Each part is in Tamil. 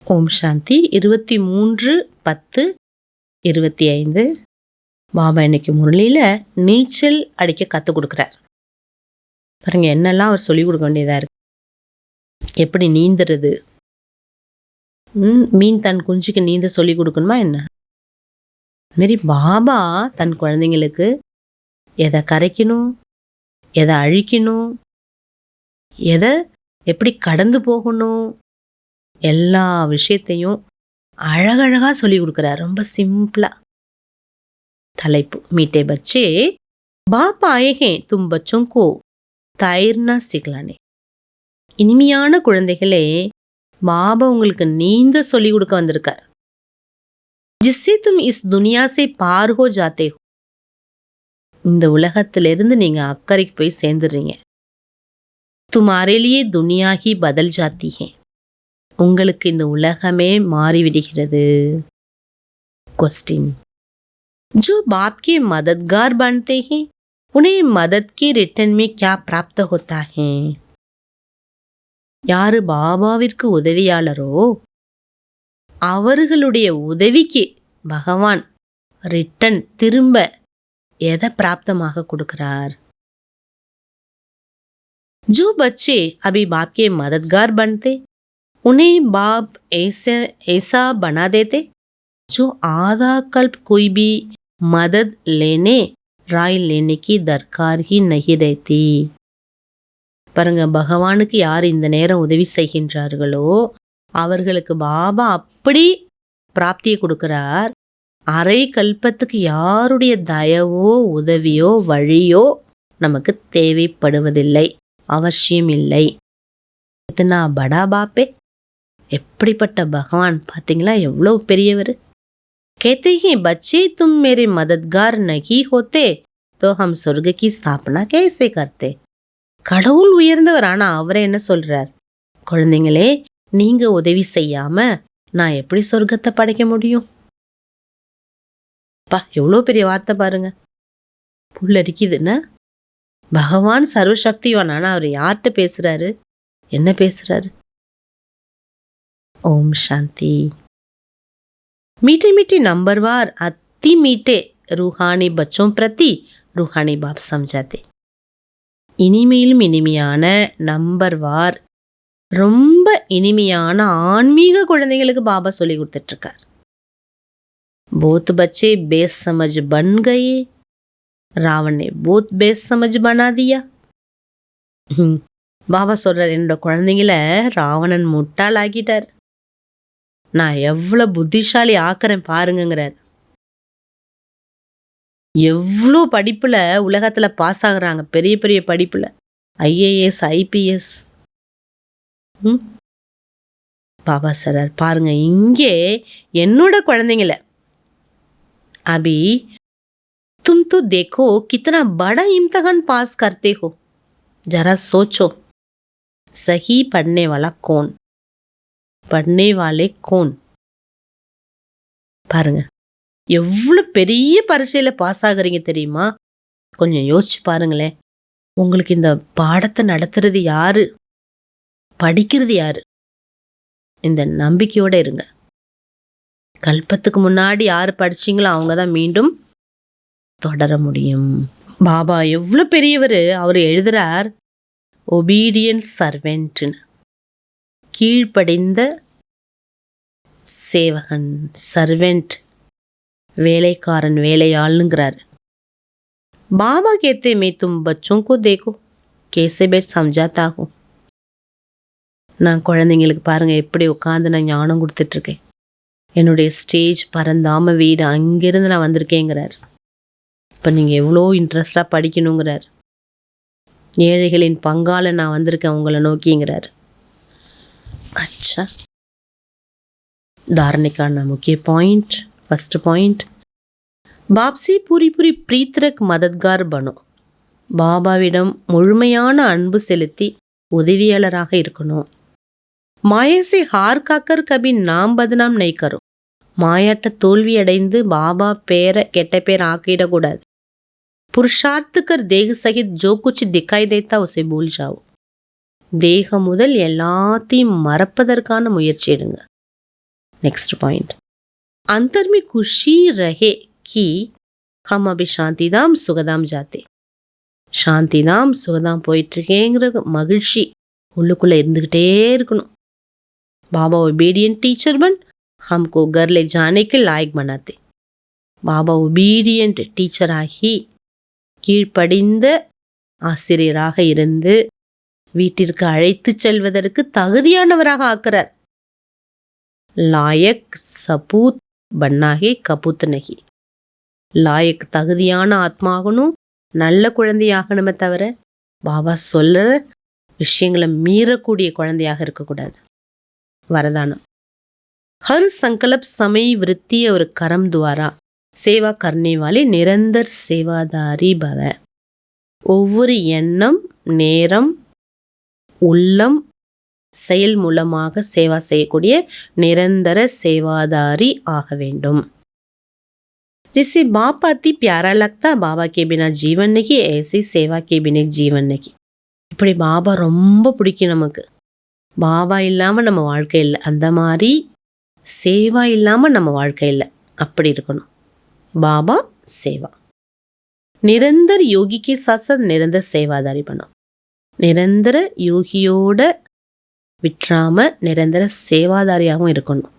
ஓம் சாந்தி 23/10/25. பாபா இன்னைக்கு முரளியில் நீச்சல் அடிக்க கற்றுக் கொடுக்குறார். பாருங்க, என்னெல்லாம் அவர் சொல்லிக் கொடுக்க வேண்டியதாக இருக்கு. எப்படி நீந்துறது, மீன் தன் குஞ்சுக்கு நீந்த சொல்லி கொடுக்கணுமா என்ன? அதுமாரி பாபா தன் குழந்தைங்களுக்கு எதை கரைக்கணும், எதை அழிக்கணும், எதை எப்படி கடந்து போகணும், எல்லா விஷயத்தையும் அழகழகாக சொல்லி கொடுக்குறார். ரொம்ப சிம்பிளாக. தலைப்பு மீட்டே பச்சே பாப் ஆயே ஹே தும் பச்சோं को तैरना सिखलाने. இனிமையான குழந்தைகளே, பாபா உங்களுக்கு நீந்த சொல்லி கொடுக்க வந்திருக்கார். जिससे तुम इस दुनिया से पार हो जाते हो. இந்த உலகத்திலிருந்து நீங்க அக்கறைக்கு போய் சேர்ந்துடுறீங்க. तुम्हारे लिए दुनिया ही बदल जाती है. உங்களுக்கு இந்த உலகமே மாறிவிடுகிறது. क्वेश्चन, जो बाप के मददगार बनते हैं उन्हें मदद के रिटर्न में क्या प्राप्त होता है? யாரு பாபாவிற்கு உதவியாளரோ அவர்களுடைய உதவிக்கு பகவான் ரிட்டன் திரும்ப எதை பிராப்தமாக கொடுக்கிறார்? जो बच्चे अभी बाप के मददगार बनते उन्हें बाप ऐसा बना देते जो आधा कल्प कोई भी मदद लेने राय लेने की दरकार ही नहीं रहती. பாருங்க, பகவானுக்கு யார் இந்த நேரம் உதவி செய்கின்றார்களோ அவர்களுக்கு பாபா அப்படி பிராப்தியை கொடுக்கிறார். அரை கல்பத்துக்கு யாருடைய தயவோ உதவியோ வழியோ நமக்கு தேவைப்படுவதில்லை, அவசியம் இல்லை. இத்தனா படா பாப்பே, எப்படிப்பட்ட பகவான் பார்த்தீங்களா, எவ்வளோ பெரியவர். कहते हैं बच्चे तुम मेरे मददगार नहीं होते तो हम स्वर्ग की स्थापना कैसे करते. கடவுள் உயர்ந்தவர், ஆனா அவரை என்ன சொல்றார்? குழந்தைங்களே, நீங்க உதவி செய்யாம நான் எப்படி சொர்க்கத்தை படைக்க முடியும்? பா, எவ்வளோ பெரிய வார்த்தை பாருங்க. புல்லரிக்குதுன்னா, பகவான் சர்வசக்திவான், ஆனா அவர் யார்கிட்ட பேசுறாரு, என்ன பேசுறாரு? ஓம் சாந்தி. मीठे मीठे नंबरवार अति मीठे रूहानी बच्चों प्रति रूहानी बाप समझाते. இனிமையிலும் இனிமையான நம்பர்வார், ரொம்ப இனிமையான ஆன்மீக குழந்தைகளுக்கு பாபா சொல்லி கொடுத்துட்டு இருக்கார். बहुत बच्चे बेसमझ बन गए, रावण ने बहुत बेसमझ बना दिया. பாபா சொல்றார், என்னோட குழந்தைங்கள ராவணன் முட்டாள் ஆக்கிட்டார், நான் எவ்வளோ புத்திசாலி ஆக்கிறேன் பாருங்கிறார். எவ்வளோ படிப்புல உலகத்துல பாஸ் ஆகுறாங்க, பெரிய பெரிய படிப்புல, ஐஏஎஸ் ஐபிஎஸ். பாபா சொல்றார், பாருங்க, இங்கே என்னோட குழந்தைங்கள अभी तुम तो देखो कितना बड़ा इम्तिहान पास करते हो. जरा सोचो, सही पढ़ने वाला कौन, पढ़ने वाले कौन. பாருங்க, எவ்வளோ பெரிய பரீட்சையில் பாஸ் ஆகுறீங்க தெரியுமா? கொஞ்சம் யோசிச்சு பாருங்களேன். உங்களுக்கு இந்த பாடத்தை நடத்துறது யாரு, படிக்கிறது யாரு? இந்த நம்பிக்கையோட இருங்க. கல்பத்துக்கு முன்னாடி யார் படிச்சிங்களோ அவங்க தான் மீண்டும் தொடர முடியும். பாபா எவ்வளோ பெரியவர், அவர் எழுதுறார் ஒபீடியன்ட் சர்வெண்ட்னு, கீழ்ப்படிந்த சேவகன், சர்வெண்ட், வேலைக்காரன், வேலையாளுங்கிறார். பாபா कहते मैं तुम बच्चों को देखो कैसे बैठ समझाता हूँ. நான் குழந்தைங்களுக்கு பாருங்க எப்படி உட்காந்து நான் ஞானம் கொடுத்துட்ருக்கேன். என்னுடைய ஸ்டேஜ் பரந்தாம வீடு, அங்கிருந்து நான் வந்திருக்கேங்கிறார். இப்போ நீங்கள் எவ்வளோ இன்ட்ரெஸ்டாக படிக்கணுங்கிறார். ஏழைகளின் பங்கால நான் வந்திருக்கேன் உங்களை நோக்கிங்கிறார். अच्छा, धारने का मुख्य पॉइंट, फर्स्ट पॉइंट, बाप से पूरी पूरी प्रीत रख मददगार बनो. பாபாவிடம் முழுமையான அன்பு செலுத்தி உதவியாளராக இருக்கணும். மாயா से हार खाकर कभी नाम बदनाम नहीं करो. மாயாட்ட தோல்வி அடைந்து பாபா பேரை கெட்ட பேர் ஆக்கிடக்கூடாது. पुरुषार्थ कर देह सहित जो कुछ दिखाई देता उसे भूल जाओ. தேகம் முதல் எல்லாத்தையும் மறப்பதற்கான முயற்சி எடுங்க. नेक्स्ट पॉइंट, अंतर में खुशी रहे कि हम अभी शांतिधाम सुखधाम जाते. சாந்திதாம் சுகதாம் போயிட்டுருக்கேங்கிற மகிழ்ச்சி உள்ளுக்குள்ளே இருந்துக்கிட்டே இருக்கணும். பாபா ஒபீடியன்ட் டீச்சர் பன் हमको घर ले जाने के लायक बनाते. பாபா ஒபீடியன்ட் டீச்சராகி கீழ்ப்படிந்த ஆசிரியராக இருந்து வீட்டிற்கு அழைத்து செல்வதற்கு தகுதியானவராக ஆக்கிறார். லாயக் சபூத் பன்னாகே கபூத் நகி. லாயக் தகுதியான ஆத்மாகணும், நல்ல குழந்தையாகணுமே தவிர பாபா சொல்கிற விஷயங்களை மீறக்கூடிய குழந்தையாக இருக்கக்கூடாது. வரதானம், हर संकल्प समय वृत्ति और कर्म द्वारा सेवा करने वाले निरंतर सेवादारी भव. ஒவ்வொரு எண்ணம், நேரம், உள்ளம், செயல் மூலமாக சேவா செய்யக்கூடிய நிரந்தர சேவாதாரி ஆக வேண்டும். जिससे बाप अति प्यारा लगता, बाबा के बिना जीवन नहीं, ऐसे सेवा के बिना जीवन नहीं. இப்படி பாபா ரொம்ப பிடிக்கும் நமக்கு. பாபா இல்லாமல் நம்ம வாழ்க்கை இல்லை, அந்த மாதிரி சேவா இல்லாமல் நம்ம வாழ்க்கை இல்லை, அப்படி இருக்கணும். பாபா சேவா. நிரந்தர யோகிக்கு சாசத் நிரந்தர சேவாதாரி பண்ணும். நிரந்தர யோகியோட விட்டுறாம நிரந்தர சேவாதாரியாகவும் இருக்கணும்.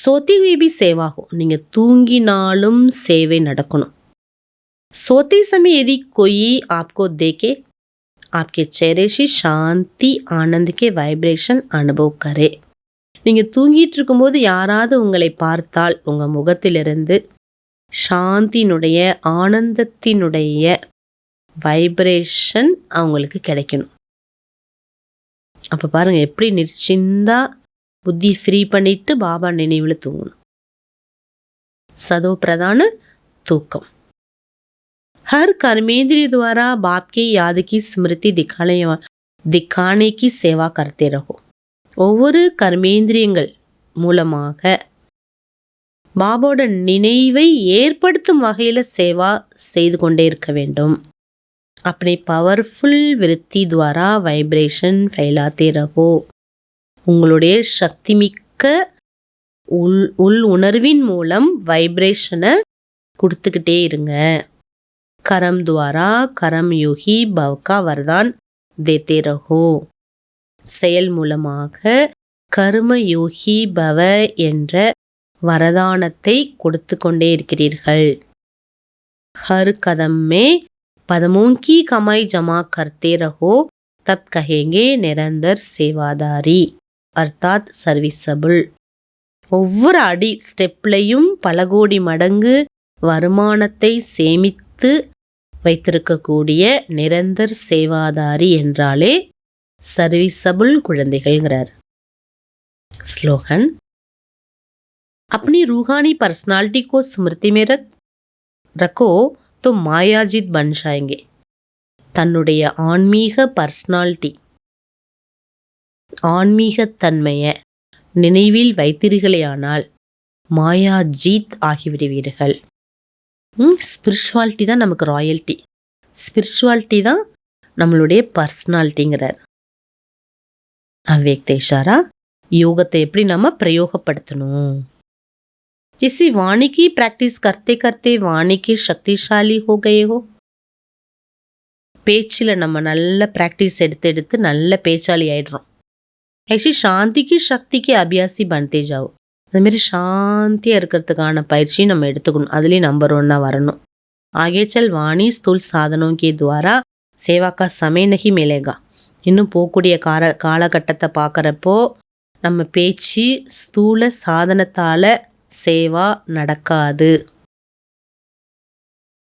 सोती हुई भी सेवा हो, நீங்கள் தூங்கினாலும் சேவை நடக்கணும். सोते समय यदि कोई आपको देखे, आपके चेहरे से शांति आनंद के वाइब्रेशन अनुभव करे. நீங்கள் தூங்கிட்டு இருக்கும்போது யாராவது உங்களை பார்த்தால் உங்கள் முகத்திலிருந்து சாந்தியினுடைய ஆனந்தத்தினுடைய வைப்ரேஷன் அவங்களுக்கு கிடைக்கணும். அப்போ பாருங்கள் எப்படி நிச்சிந்தா புத்தி ஃப்ரீ பண்ணிட்டு பாபா நினைவில் தூங்கணும். சதோ பிரதான தூக்கம். हर कर्मेंद्रिय द्वारा बाप की याद की स्मृति दिखाने की सेवा करते रहो. ஒவ்வொரு கர்மேந்திரியங்கள் மூலமாக பாபாவோட நினைவை ஏற்படுத்தும் வகையில் சேவா செய்து கொண்டே இருக்க வேண்டும். अपने பவர்ஃபுல் விருத்தி द्वारा வைப்ரேஷன் फैलाते रहो. உங்களுடைய சக்திமிக்க உள் உணர்வின் மூலம் வைப்ரேஷனை கொடுத்துக்கிட்டே இருங்க. கரம் துவாரா கரம் யோகி பவ்கா வரதான் தேத்தே ரஹோ. செயல் மூலமாக கர்ம யோகி பவ என்ற வரதானத்தை கொடுத்து கொண்டே இருக்கிறீர்கள். हर कदम में पदमों की कमाई जमा करते रहो, तब कहेंगे निरंतर सेवादारी அர்த்தாத் சர்வீசபிள். ஒவ்வொரு அடி ஸ்டெப்லையும் பல கோடி மடங்கு வருமானத்தை சேமித்து வைத்திருக்கக்கூடிய நிரந்தர் சேவாதாரி என்றாலே சர்வீசபிள் குழந்தைகள்ங்கிறார். ஸ்லோகன், अपनी रूहानी पर्सनालिटी को स्मृति में रखो तो मायाजित बन जाएंगे. தன்னுடைய ஆன்மீக பர்சனாலிட்டி, ஆன்மீகத்தன்மையை நினைவில் வைத்தீர்களேயானால் மாயாஜீத் ஆகிவிடுவீர்கள். ஸ்பிரிச்சுவாலிட்டி தான் நமக்கு ராயல்ட்டி, ஸ்பிரிச்சுவாலிட்டி தான் நம்மளுடைய பர்சனாலிட்டிங்கிறார். அவ்யக்த இஷாரா, யோகத்தை எப்படி நம்ம பிரயோகப்படுத்தணும். जिसे वाणी की प्रैक्टिस करते करते वाणी की शक्तिशाली हो गए हो. பேச்சில் நம்ம நல்ல ப்ராக்டிஸ் எடுத்து எடுத்து நல்ல பேச்சாளி ஆயிடுறோம். ஆக்சுவலி சாந்திக்கு சக்திக்கு அபியாசி பன்தே ஜாவோ. அதுமாரி சாந்தியாக இருக்கிறதுக்கான பயிற்சி நம்ம எடுத்துக்கணும், அதுலேயும் நம்பர் 1 வரணும். आगे चल वाणी स्थूल साधनों के द्वारा सेवा का समय नहीं मिलेगा. இன்னும் போகக்கூடிய காலகட்டத்தை பார்க்குறப்போ நம்ம பேச்சு ஸ்தூல சாதனத்தால் சேவா நடக்காது.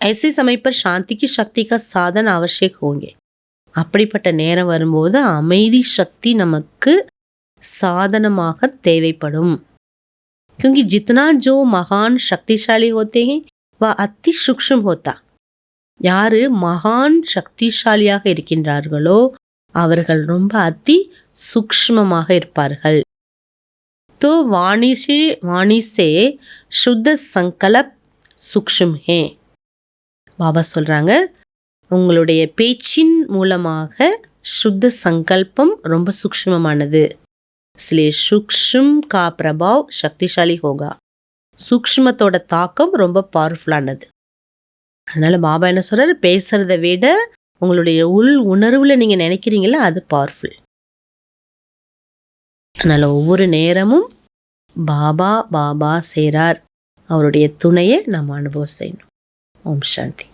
ऐसे समय पर शांति की शक्ति का साधन आवश्यक होंगे. அப்படிப்பட்ட நேரம் வரும்போது அமைதி சக்தி நமக்கு சாதனமாக தேவைப்படும். क्योंकि जितना जो महान शक्तिशाली होते हैं वह अति सूक्ष्म होता. யாரு மகான் சக்திசாலியாக இருக்கின்றார்களோ அவர்கள் ரொம்ப அதி சூக்ஷ்மமாக இருப்பார்கள். तो वाणी से शुद्ध संकल्प सूक्ष्म है. பாபா சொல்கிறாங்க, உங்களுடைய பேச்சின் மூலமாக சுத்த சங்கல்பம் ரொம்ப சூக்ஷ்மமானது. इसलिए सूक्ष्म का प्रभाव शक्तिशाली होगा. சூக்ஷ்மத்தோட தாக்கம் ரொம்ப பவர்ஃபுல்லானது. அதனால பாபா என்ன சொல்றாரு, பேசுறத விட உங்களுடைய உள் உணர்வுல நீங்க நினைக்கிறீங்களா அது பவர்ஃபுல். அதனால ஒவ்வொரு நேரமும் பாபா பாபா செய்றார், அவருடைய துணையை நாம் அனுபவம் செய்யணும். ஓம் சாந்தி.